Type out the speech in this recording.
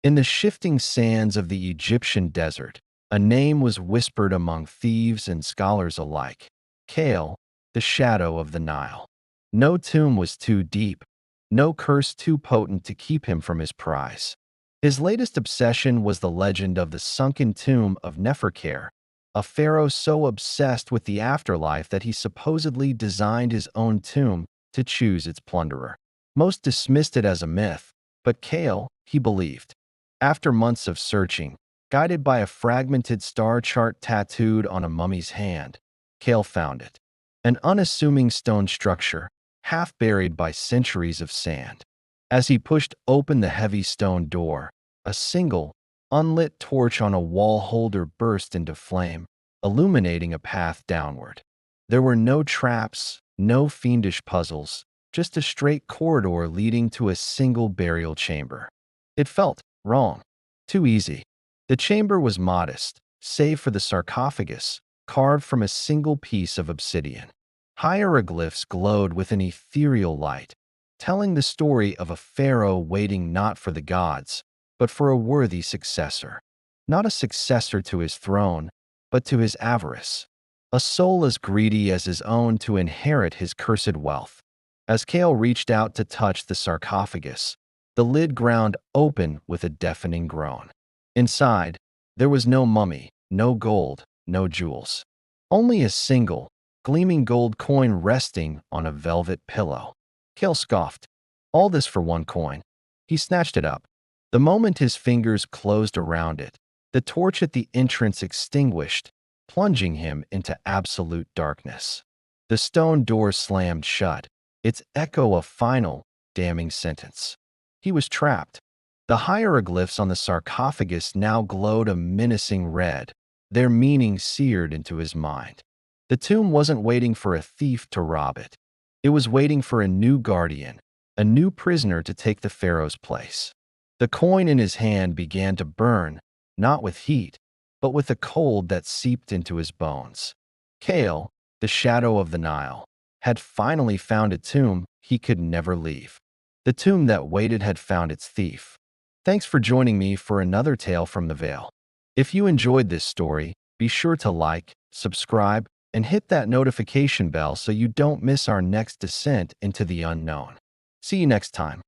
In the shifting sands of the Egyptian desert, a name was whispered among thieves and scholars alike: Kale, the shadow of the Nile. No tomb was too deep, no curse too potent to keep him from his prize. His latest obsession was the legend of the sunken tomb of Neferkare, a pharaoh so obsessed with the afterlife that he supposedly designed his own tomb to choose its plunderer. Most dismissed it as a myth, but Kale, he believed. After months of searching, guided by a fragmented star chart tattooed on a mummy's hand, Kale found it. An unassuming stone structure, half buried by centuries of sand. As he pushed open the heavy stone door, a single, unlit torch on a wall holder burst into flame, illuminating a path downward. There were no traps, no fiendish puzzles, just a straight corridor leading to a single burial chamber. It felt wrong, too easy. The chamber was modest, save for the sarcophagus, carved from a single piece of obsidian. Hieroglyphs glowed with an ethereal light, telling the story of a pharaoh waiting not for the gods, but for a worthy successor. Not a successor to his throne, but to his avarice. A soul as greedy as his own to inherit his cursed wealth. As Kale reached out to touch the sarcophagus, the lid ground open with a deafening groan. Inside, there was no mummy, no gold, no jewels. Only a single, gleaming gold coin resting on a velvet pillow. Kale scoffed. All this for one coin. He snatched it up. The moment his fingers closed around it, the torch at the entrance extinguished, plunging him into absolute darkness. The stone door slammed shut, its echo a final, damning sentence. He was trapped. The hieroglyphs on the sarcophagus now glowed a menacing red, their meaning seared into his mind. The tomb wasn't waiting for a thief to rob it. It was waiting for a new guardian, a new prisoner to take the pharaoh's place. The coin in his hand began to burn, not with heat, but with a cold that seeped into his bones. Kale, the shadow of the Nile, had finally found a tomb he could never leave. The tomb that waited had found its thief. Thanks for joining me for another tale from the Vale. If you enjoyed this story, be sure to like, subscribe, and hit that notification bell so you don't miss our next descent into the unknown. See you next time.